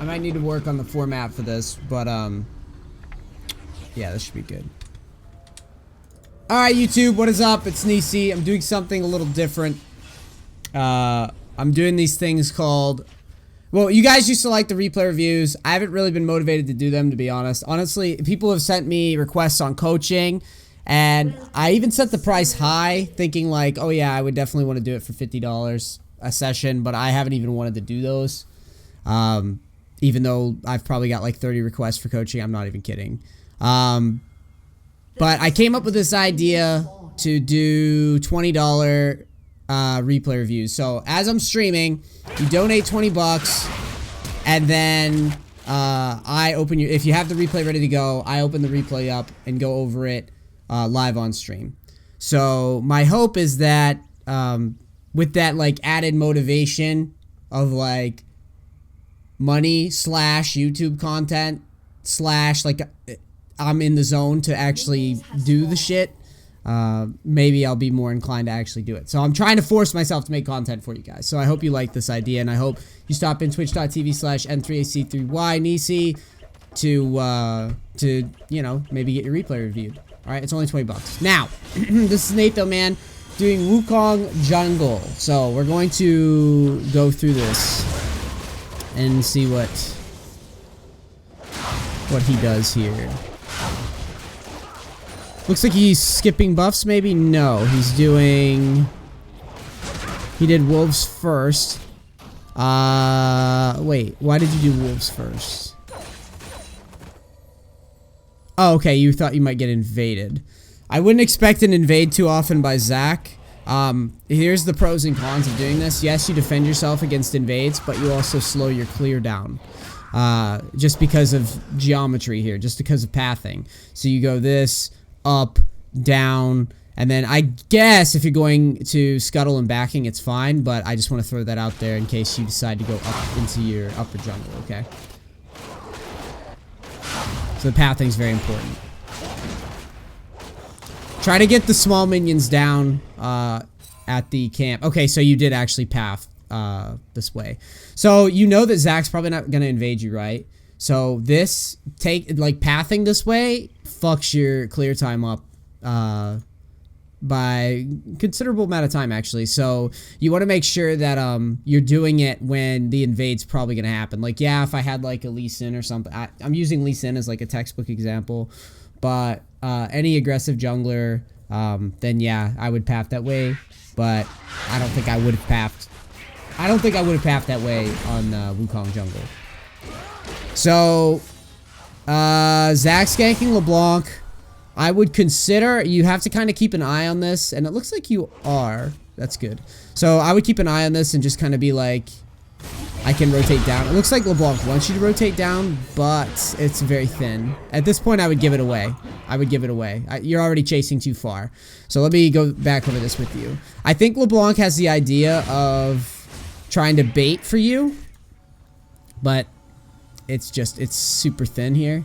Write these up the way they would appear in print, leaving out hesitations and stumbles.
might need to work on the format for this, but yeah, this should be good. Alright, YouTube, what is up? It's Nisi. I'm doing something a little different. I'm doing these things called... Well, you guys used to like the replay reviews. I haven't really been motivated to do them, to be honest. Honestly, people have sent me requests on coaching, and I even set the price high, thinking like, oh yeah, I would definitely want to do it for $50 a session, but I haven't even wanted to do those. Even though I've probably got like 30 requests for coaching. I'm not even kidding. But I came up with this idea to do $20 replay reviews. So as I'm streaming, you donate 20 bucks, and then I open your, if you have the replay ready to go, I open the replay up and go over it live on stream. So my hope is that with that like added motivation of like money / YouTube content / like I'm in the zone to actually do the shit, maybe I'll be more inclined to actually do it. So I'm trying to force myself to make content for you guys. So I hope you like this idea, and I hope you stop in twitch.tv/N3AC3Y Nisi to you know, maybe get your replay reviewed. All right, it's only 20 bucks. Now, this is Nathan, man, doing Wukong jungle. So we're going to go through this and see what he does here. Looks like he's skipping buffs, maybe? No, he's doing... He did wolves first. Wait, why did you do wolves first? Oh, okay, you thought you might get invaded. I wouldn't expect an invade too often by Zach. Here's the pros and cons of doing this. Yes, you defend yourself against invades, but you also slow your clear down. Just because of geometry here, just because of pathing. So you go this... up, down, and then I guess if you're going to scuttle and backing, it's fine, but I just want to throw that out there in case you decide to go up into your upper jungle, okay? So the pathing's very important. Try to get the small minions down at the camp. Okay, so you did actually path this way. So you know that Zach's probably not going to invade you, right? So this, like pathing this way, fucks your clear time up by considerable amount of time, actually. So you want to make sure that you're doing it when the invade's probably going to happen. Like, yeah, if I had like a Lee Sin or something, I'm using Lee Sin as like a textbook example, but any aggressive jungler, then yeah, I would path that way, but I don't think I would have pathed. I don't think I would have pathed that way on Wukong jungle. So, Zach's ganking LeBlanc. I would consider, you have to kind of keep an eye on this, and it looks like you are. That's good. So, I would keep an eye on this and just kind of be like, I can rotate down. It looks like LeBlanc wants you to rotate down, but it's very thin. At this point, I would give it away. I would give it away. You're already chasing too far. So, let me go back over this with you. I think LeBlanc has the idea of trying to bait for you, but... it's super thin here.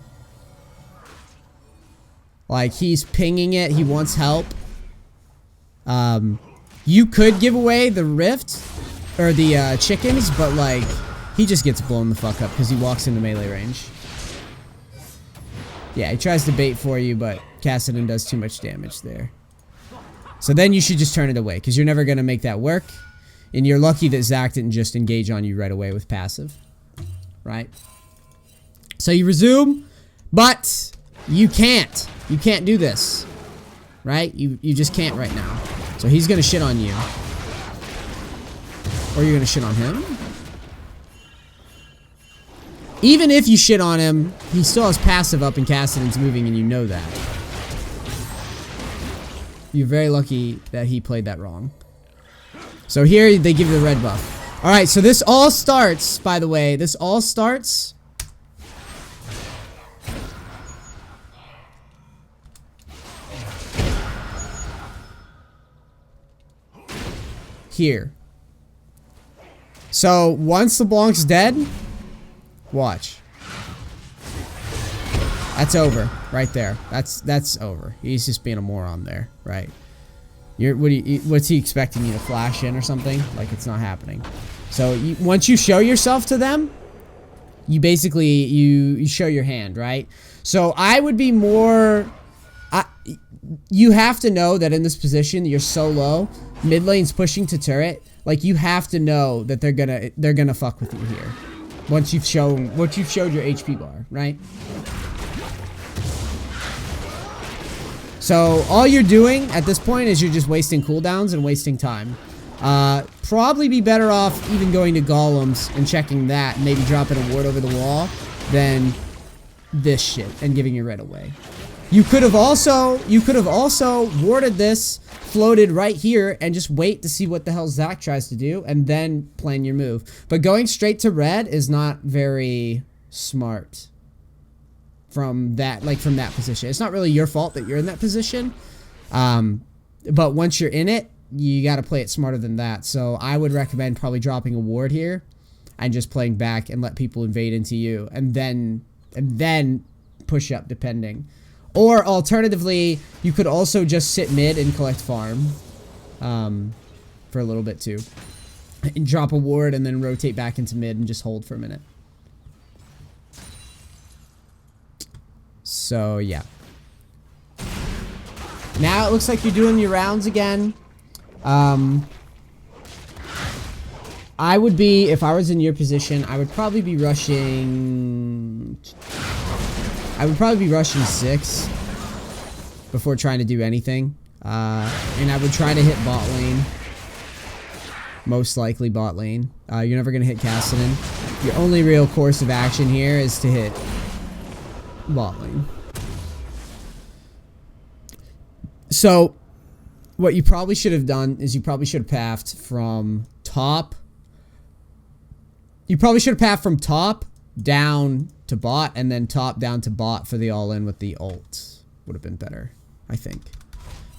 Like, he's pinging it. He wants help. You could give away the rift or the chickens, but like, he just gets blown the fuck up because he walks into melee range. Yeah, he tries to bait for you, but Kassadin does too much damage there. So then you should just turn it away because you're never going to make that work. And you're lucky that Zach didn't just engage on you right away with passive. Right? So you resume, but you can't. You can't do this, right? You just can't right now. So he's gonna shit on you, or you're gonna shit on him. Even if you shit on him, he still has passive up and Kassadin's moving, and you know that. You're very lucky that he played that wrong. So here they give you the red buff. All right, so this all starts, by the way. This all starts. Here. So once LeBlanc's dead, watch. That's over right there. That's over. He's just being a moron there, right? What's he expecting you to flash in or something? Like, it's not happening. So once you show yourself to them, you basically, you show your hand, right? So I would be more... you have to know that in this position, you're so low. Mid lane's pushing to turret. Like, you have to know that they're gonna fuck with you here. Once you've showed your HP bar, right? So all you're doing at this point is you're just wasting cooldowns and wasting time. Probably be better off even going to golems and checking that, and maybe dropping a ward over the wall than this shit and giving your red away. You could have also warded this, floated right here, and just wait to see what the hell Zac tries to do, and then plan your move. But going straight to red is not very smart from that position. It's not really your fault that you're in that position. But once you're in it, you got to play it smarter than that. So I would recommend probably dropping a ward here and just playing back and let people invade into you, and then push up depending. Or alternatively, you could also just sit mid and collect farm for a little bit too. And drop a ward and then rotate back into mid and just hold for a minute. So, yeah. Now it looks like you're doing your rounds again. I would be, if I was in your position, I would probably be rushing... I would probably be rushing 6 before trying to do anything. And I would try to hit bot lane. Most likely bot lane. You're never going to hit Cassidy. Your only real course of action here is to hit bot lane. So, what you probably should have done is you probably should have pathed from top. You probably should have pathed from top down to bot, and then top down to bot for the all-in with the ult. Would have been better, I think.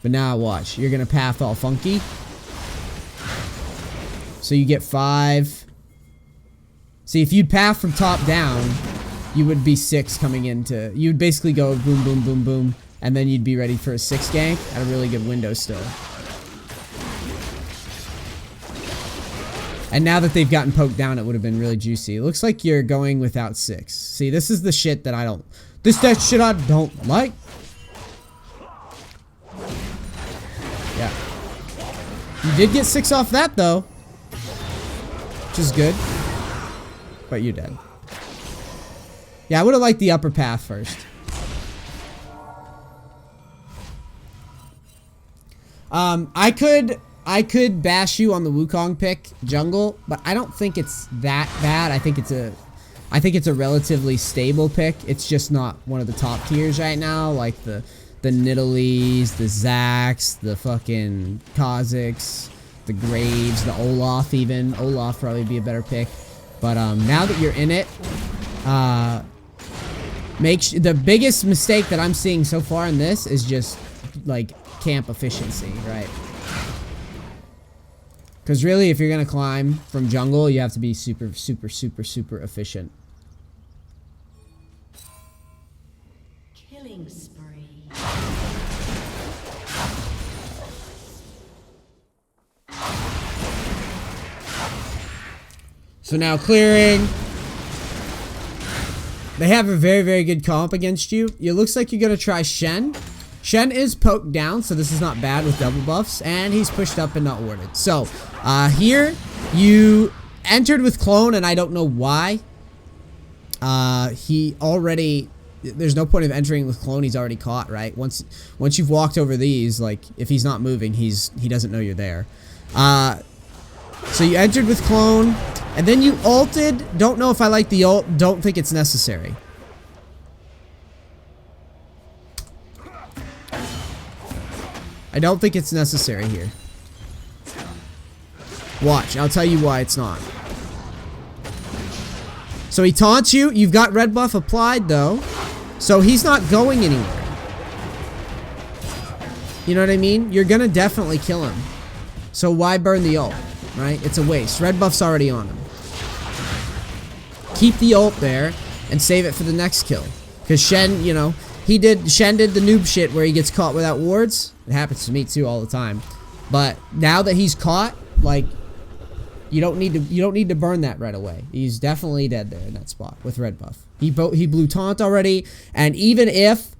But now watch. You're going to path all funky. So you get 5. See, if you'd path from top down, you would be 6 coming into... You'd basically go boom, boom, boom, boom, and then you'd be ready for a 6 gank at a really good window still. And now that they've gotten poked down, it would have been really juicy. It looks like you're going without 6. See, this is the shit that I don't... That shit I don't like. Yeah. You did get 6 off that, though. Which is good. But you're dead. Yeah, I would have liked the upper path first. I could bash you on the Wukong pick jungle, but I don't think it's that bad. I think it's a relatively stable pick. It's just not one of the top tiers right now, like the Nidalees, the Zacs, the fucking Kazakhs, the Graves, the Olaf even. Olaf probably be a better pick. But now that you're in it, the biggest mistake that I'm seeing so far in this is just like camp efficiency, right? Because really, if you're going to climb from jungle, you have to be super, super, super, super efficient. Killing spree. So now clearing. They have a very, very good comp against you. It looks like you're going to try Shen. Shen is poked down, so this is not bad with double buffs, and he's pushed up and not warded. So, here, you entered with clone, and I don't know why. He already... There's no point of entering with clone, he's already caught, right? Once you've walked over these, like, if he's not moving, he doesn't know you're there. So you entered with clone, and then you ulted. Don't know if I like the ult, don't think it's necessary. I don't think it's necessary here. Watch, I'll tell you why it's not. So he taunts you. You've got red buff applied, though. So he's not going anywhere. You know what I mean? You're gonna definitely kill him. So why burn the ult, right? It's a waste. Red buff's already on him. Keep the ult there and save it for the next kill. Because Shen, you know... Shen did the noob shit where he gets caught without wards. It happens to me too all the time. But now that he's caught, like, You don't need to burn that right away. He's definitely dead there in that spot with red buff. He blew taunt already, and even if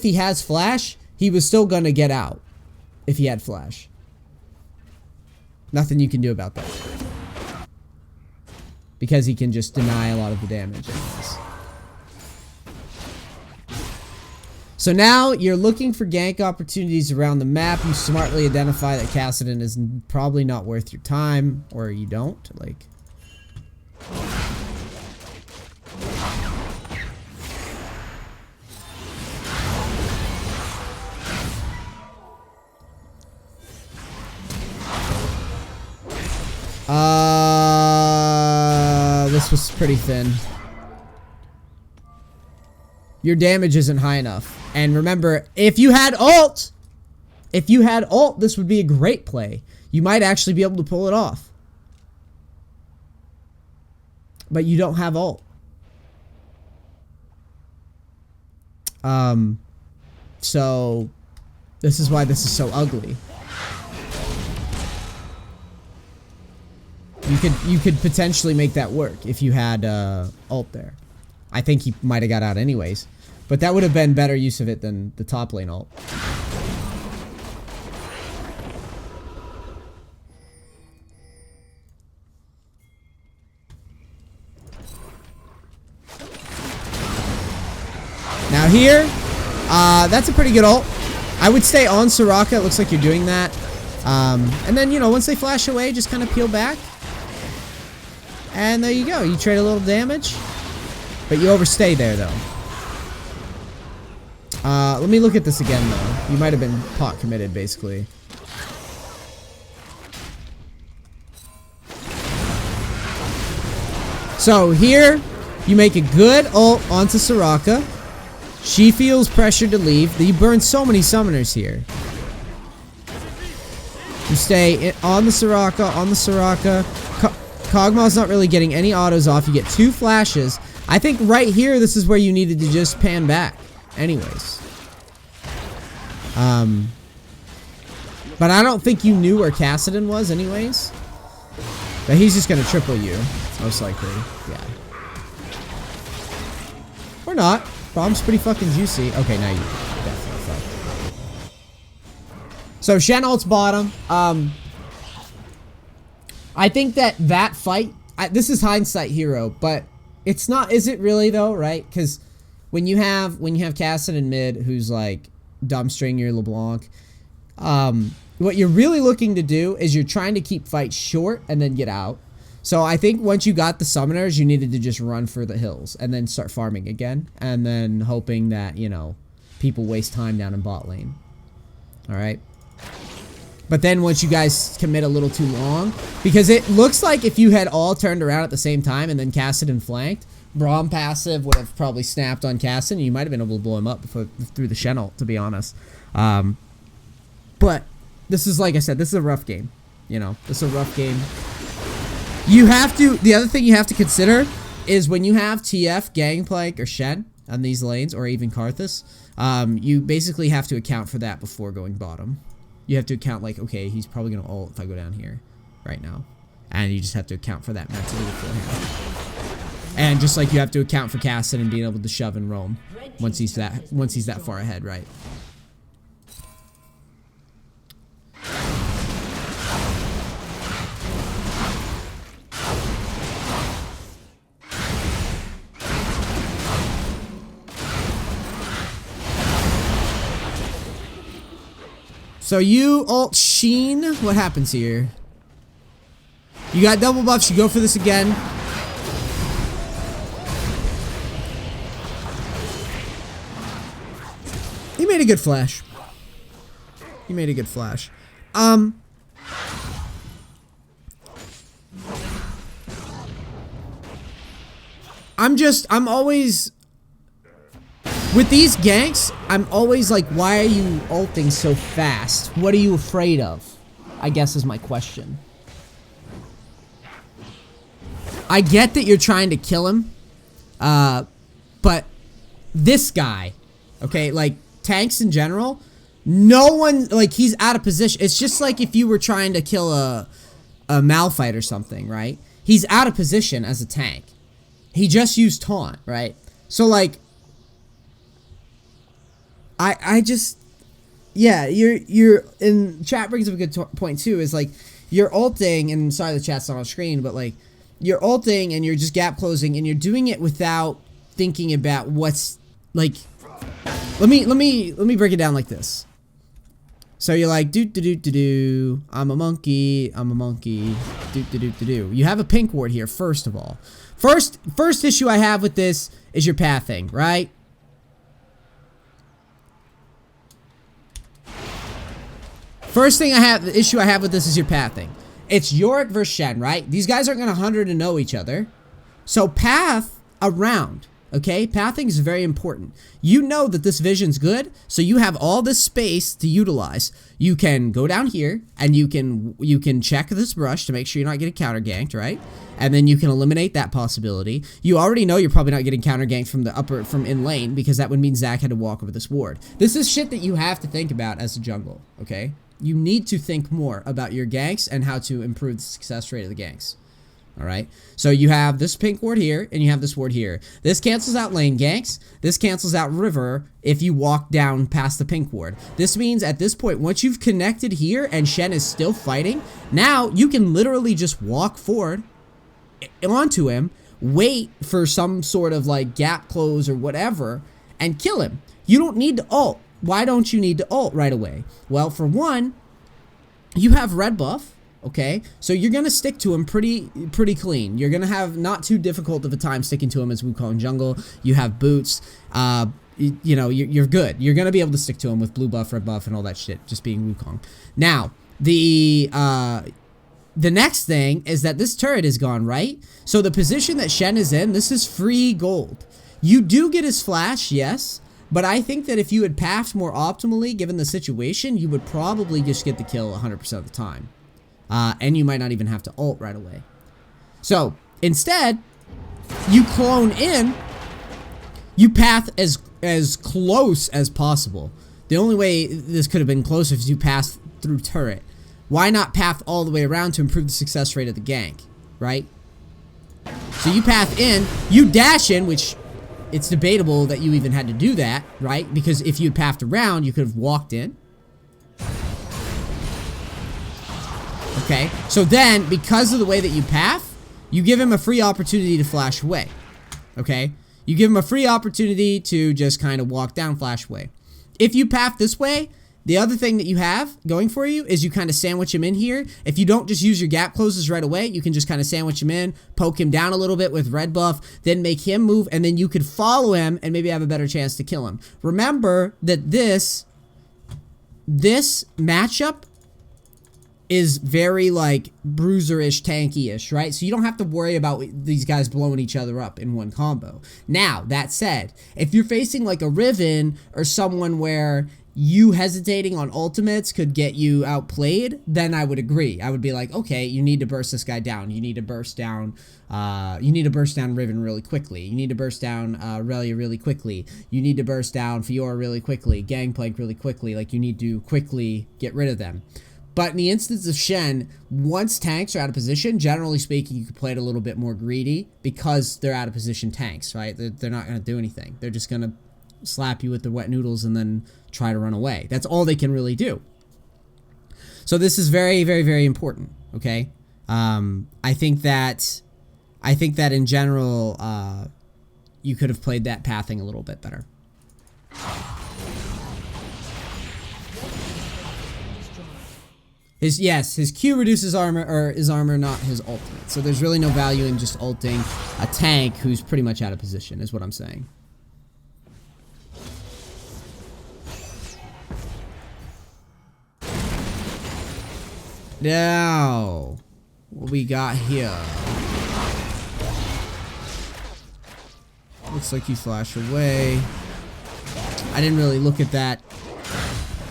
he has flash, he was still gonna get out if he had flash. Nothing you can do about that. Because he can just deny a lot of the damage anyways. So now you're looking for gank opportunities around the map. You smartly identify that Kassadin is probably not worth your time, or you don't. Like, this was pretty thin. Your damage isn't high enough. And remember, if you had ult, this would be a great play. You might actually be able to pull it off. But you don't have ult. So this is why this is so ugly. You could potentially make that work if you had ult there. I think he might have got out anyways. But that would have been better use of it than the top lane ult. Now here, that's a pretty good ult. I would stay on Soraka. It looks like you're doing that. And then, you know, once they flash away, just kind of peel back. And there you go. You trade a little damage. But you overstay there, though. Let me look at this again, though. You might have been pot committed, basically. So here, you make a good ult onto Soraka. She feels pressured to leave. You burn so many summoners here. You stay on the Soraka, Kog'Maw's not really getting any autos off. You get 2 flashes. I think right here, this is where you needed to just pan back. Anyways. But I don't think you knew where Kassadin was anyways. But he's just gonna triple you. Most likely. Yeah. Or not. Bomb's pretty fucking juicy. Okay, now you definitely fucked. So Shen ult's bottom. I think that fight, this is hindsight hero, but it's not, is it really though, right? Because when you have Kassadin mid who's like dumbstring your LeBlanc, what you're really looking to do is you're trying to keep fights short and then get out. So I think once you got the summoners, you needed to just run for the hills and then start farming again, and then hoping that, you know, people waste time down in bot lane. All right. But then once you guys commit a little too long, because it looks like if you had all turned around at the same time and then Kassadin flanked, Braum passive would have probably snapped on Kassadin. You might have been able to blow him up through the Shen ult, to be honest. But this is, like I said, this is a rough game. You know, this is a rough game. You have to, the other thing you have to consider is when you have TF, Gangplank, or Shen on these lanes, or even Karthus, you basically have to account for that before going bottom. You have to account like, okay, he's probably going to ult if I go down here right now. And you just have to account for that mentally beforehand. And just like you have to account for Kassadin and being able to shove and roam once he's that far ahead, right? So you ult Sheen. What happens here? You got double buffs. You go for this again. He made a good flash. He made a good flash. I'm always... With these ganks, I'm always like, why are you ulting so fast? What are you afraid of? I guess is my question. I get that you're trying to kill him. But this guy, okay, like tanks in general, no one, like he's out of position. It's just like if you were trying to kill a a Malphite or something, right? He's out of position as a tank. He just used taunt, right? So like, I just, yeah, you're, and chat brings up a good point too, is like, you're ulting, and sorry the chat's not on screen, but like, you're ulting and you're just gap closing and you're doing it without thinking about what's, like, let me break it down like this. So you're like, do, I'm a monkey, do. You have a pink ward here, first of all. First issue I have with this is your pathing, right? First thing issue I have with this is your pathing. It's Yorick versus Shen, right? These guys aren't gonna 100 to know each other. So path around, okay? Pathing is very important. You know that this vision's good, so you have all this space to utilize. You can go down here, and you can check this brush to make sure you're not getting counter ganked, right? And then you can eliminate that possibility. You already know you're probably not getting counter ganked from in lane, because that would mean Zach had to walk over this ward. This is shit that you have to think about as a jungle, okay? You need to think more about your ganks and how to improve the success rate of the ganks. Alright, so you have this pink ward here, and you have this ward here. This cancels out lane ganks. This cancels out river if you walk down past the pink ward. This means at this point, once you've connected here and Shen is still fighting, now you can literally just walk forward onto him, wait for some sort of like gap close or whatever, and kill him. You don't need to ult. Why don't you need to ult right away? Well, for one, you have red buff. Okay, so you're gonna stick to him pretty clean. You're gonna have not too difficult of a time sticking to him as Wukong jungle. You have boots. You know, you're good. You're gonna be able to stick to him with blue buff, red buff, and all that shit. Just being Wukong. Now, the next thing is that this turret is gone, right? So the position that Shen is in, this is free gold. You do get his flash, yes. But I think that if you had pathed more optimally, given the situation, you would probably just get the kill 100% of the time. And you might not even have to ult right away. So, instead, you clone in, you path as close as possible. The only way this could have been closer is you pass through turret. Why not path all the way around to improve the success rate of the gank, right? So you path in, you dash in, which it's debatable that you even had to do that, right? Because if you had pathed around, you could have walked in. Okay, so then, because of the way that you path, you give him a free opportunity to flash away. Okay? You give him a free opportunity to just kind of walk down, flash away. If you path this way, the other thing that you have going for you is you kind of sandwich him in here. If you don't just use your gap closes right away, you can just kind of sandwich him in, poke him down a little bit with red buff, then make him move, and then you could follow him and maybe have a better chance to kill him. Remember that this matchup is very like bruiser-ish, tanky-ish, right? So you don't have to worry about these guys blowing each other up in one combo. Now, that said, if you're facing like a Riven or someone where you hesitating on ultimates could get you outplayed, then I would agree. I would be like, okay, you need to burst this guy down. You need to burst down Riven really quickly. You need to burst down Relia really quickly. You need to burst down Fiora really quickly, Gangplank really quickly. Like, you need to quickly get rid of them. But in the instance of Shen, once tanks are out of position, generally speaking, you could play it a little bit more greedy because they're out of position tanks, right? They're not going to do anything. They're just going to slap you with the wet noodles and then try to run away. That's all they can really do. So this is very, very, very important, okay? I think that in general, you could have played that pathing a little bit better. His Q reduces armor, or his armor, not his ultimate. So there's really no value in just ulting a tank who's pretty much out of position, is what I'm saying. Now, what we got here? Looks like you flash away. I didn't really look at that.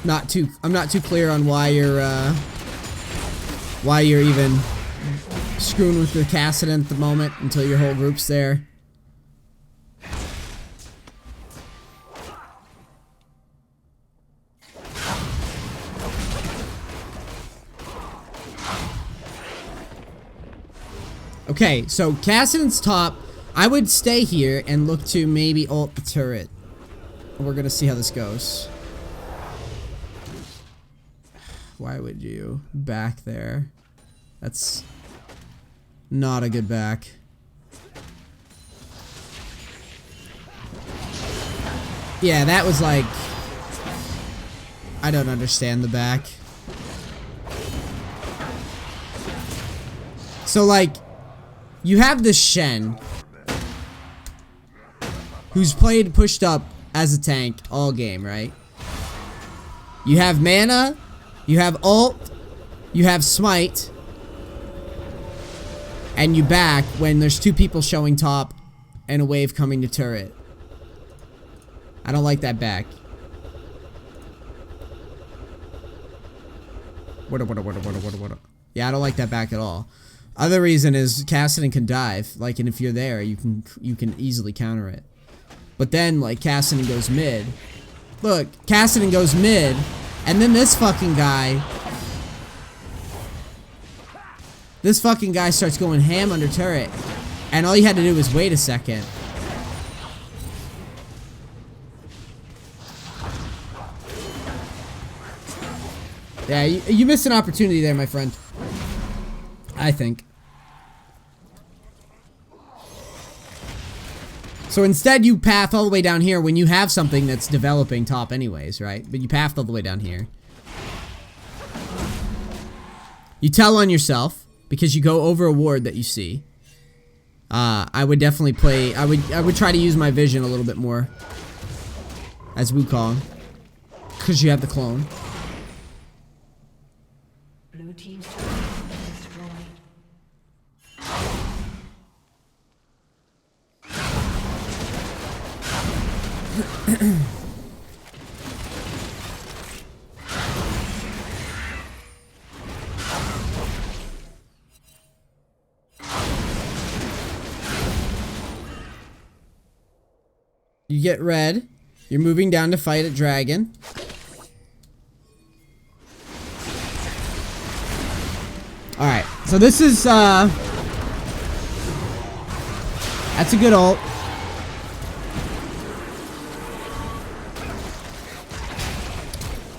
I'm not too clear on why you're even screwing with the Kassadin at the moment until your whole group's there. Okay, so Kassadin's top. I would stay here and look to maybe ult the turret. We're gonna see how this goes. Why would you back there? That's not a good back. Yeah, that was like... I don't understand the back. So like, you have this Shen who's played pushed up as a tank all game, right? You have mana, you have ult, you have smite, and you back when there's two people showing top and a wave coming to turret. I don't like that back. What? Yeah, I don't like that back at all. Other reason is Kassadin can dive, like, and if you're there, you can easily counter it. But then, like, Kassadin goes mid. Look, Kassadin goes mid, and then this fucking guy starts going ham under turret, and all you had to do was wait a second. Yeah, you missed an opportunity there, my friend. I think. So instead you path all the way down here when you have something that's developing top anyways, right? But you pathed all the way down here. You tell on yourself because you go over a ward that you see. I would definitely play... I would try to use my vision a little bit more as Wukong because you have the clone. Blue team's turret has been destroyed. You get red. You're moving down to fight at dragon. Alright, so this is, that's a good ult.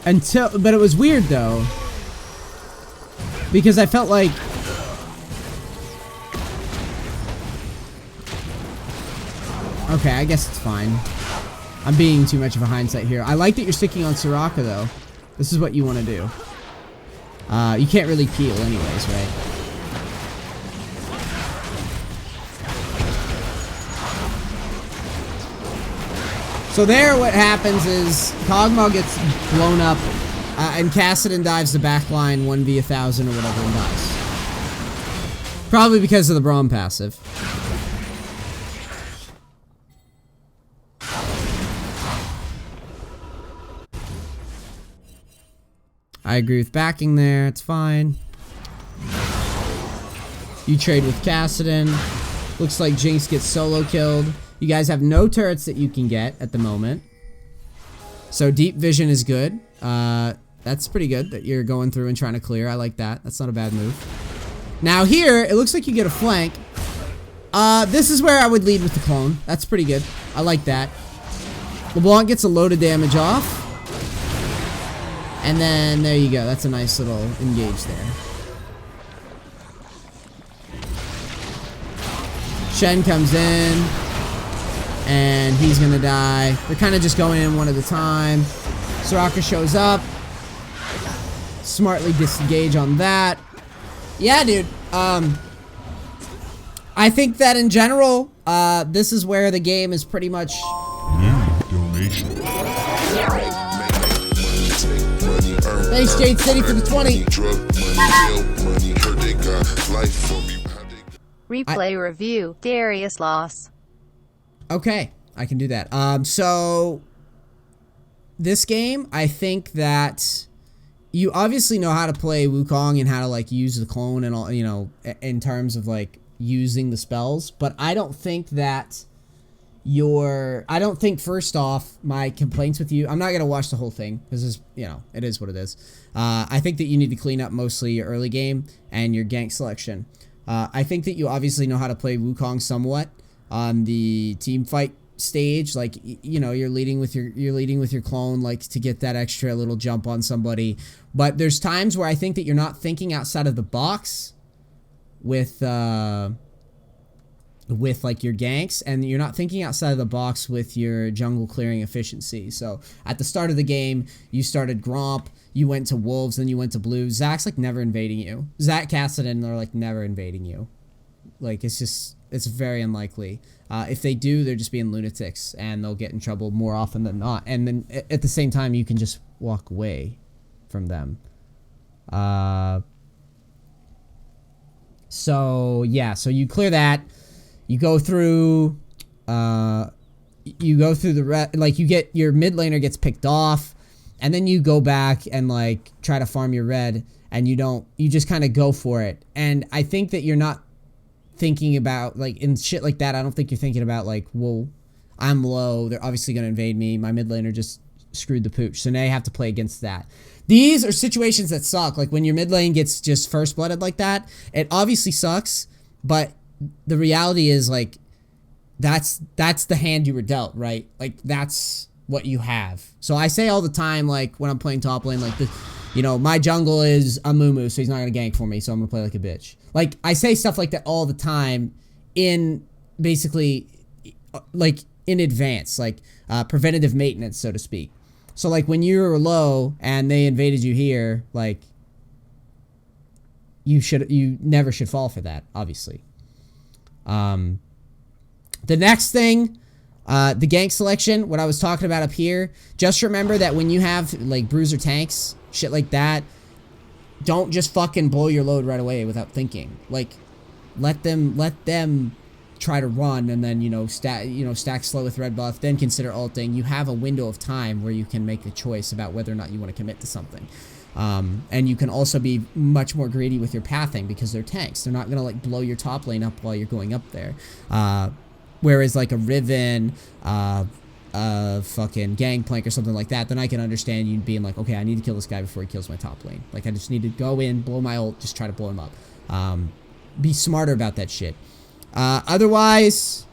But it was weird though. Because I felt like... Okay, I guess it's fine. I'm being too much of a hindsight here. I like that you're sticking on Soraka though. This is what you want to do. You can't really peel anyways, right? So there what happens is Kog'Maw gets blown up and Kassadin dives the back line 1v1000 or whatever and dies. Probably because of the Braum passive. I agree with backing there, it's fine. You trade with Kassadin. Looks like Jinx gets solo killed. You guys have no turrets that you can get at the moment. So deep vision is good. That's pretty good that you're going through and trying to clear. I like that. That's not a bad move. Now here, it looks like you get a flank. This is where I would lead with the clone. That's pretty good. I like that. LeBlanc gets a load of damage off. And then, there you go. That's a nice little engage there. Shen comes in. And he's gonna die. They're kind of just going in one at a time. Soraka shows up. Smartly disengage on that. Yeah, dude. I think that in general, this is where the game is pretty much... Donation. Thanks, Jade City, for the 20. Replay review. Darius loss. Okay, I can do that. So this game, I think that you obviously know how to play Wukong and how to like use the clone and all, you know, in terms of like using the spells. But I don't think that I don't think first off, my complaints with you, I'm not going to watch the whole thing because it's, you know, it is what it is. I think that you need to clean up mostly your early game and your gank selection. I think that you obviously know how to play Wukong somewhat on the team fight stage. Like, you know, you're leading with your clone, like, to get that extra little jump on somebody. But there's times where I think that you're not thinking outside of the box with like your ganks, and you're not thinking outside of the box with your jungle clearing efficiency. So at the start of the game, you started Gromp, you went to Wolves, then you went to Blue. Zach's like never invading you. Zach, Cassidy, they're like never invading you. Like, it's very unlikely. If they do, they're just being lunatics, and they'll get in trouble more often than not. And then at the same time, you can just walk away from them. So yeah, so you clear that. You go through the like, you get your mid laner gets picked off, and then you go back and like try to farm your red, and you just kind of go for it. And I think that you're not thinking about, like, in shit like that, I don't think you're thinking about like, well, I'm low, they're obviously gonna invade me, my mid laner just screwed the pooch, so now you have to play against that. These are situations that suck. Like, when your mid lane gets just first blooded like that, it obviously sucks, but the reality is, like, that's the hand you were dealt, right? Like, that's what you have. So I say all the time, like, when I'm playing top lane, like, you know, my jungle is a Mumu, so he's not gonna gank for me, so I'm gonna play like a bitch. Like, I say stuff like that all the time in, basically, like, in advance, like, preventative maintenance, so to speak. So, like, when you were low and they invaded you here, like, you never should fall for that, obviously. The next thing, the gank selection, what I was talking about up here, just remember that when you have, like, bruiser tanks, shit like that, don't just fucking blow your load right away without thinking. Like, let them try to run, and then, stack slow with red buff, then consider ulting. You have a window of time where you can make a choice about whether or not you want to commit to something. And you can also be much more greedy with your pathing because they're tanks. They're not going to, like, blow your top lane up while you're going up there. Whereas, like, a Riven, fucking Gangplank or something like that, then I can understand you being like, okay, I need to kill this guy before he kills my top lane. Like, I just need to go in, blow my ult, just try to blow him up. Be smarter about that shit. Otherwise,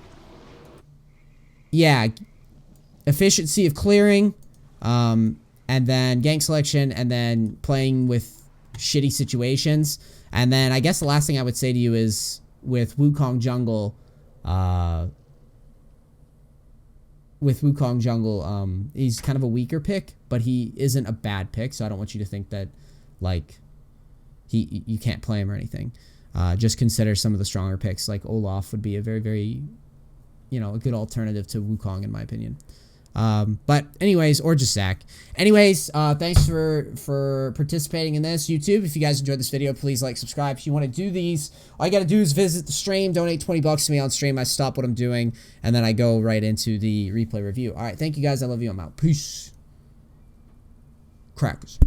yeah, efficiency of clearing, and then gank selection, and then playing with shitty situations. And then I guess the last thing I would say to you is, with Wukong jungle, he's kind of a weaker pick, but he isn't a bad pick, so I don't want you to think that, like, you can't play him or anything. Just consider some of the stronger picks, like Olaf would be a very, very, a good alternative to Wukong, in my opinion. But anyways, or just Zach. Anyways, thanks for participating in this, YouTube. If you guys enjoyed this video, please like, subscribe. If you want to do these, all you got to do is visit the stream, donate 20 bucks to me on stream. I stop what I'm doing, and then I go right into the replay review. All right, thank you guys. I love you. I'm out. Peace. Crackers.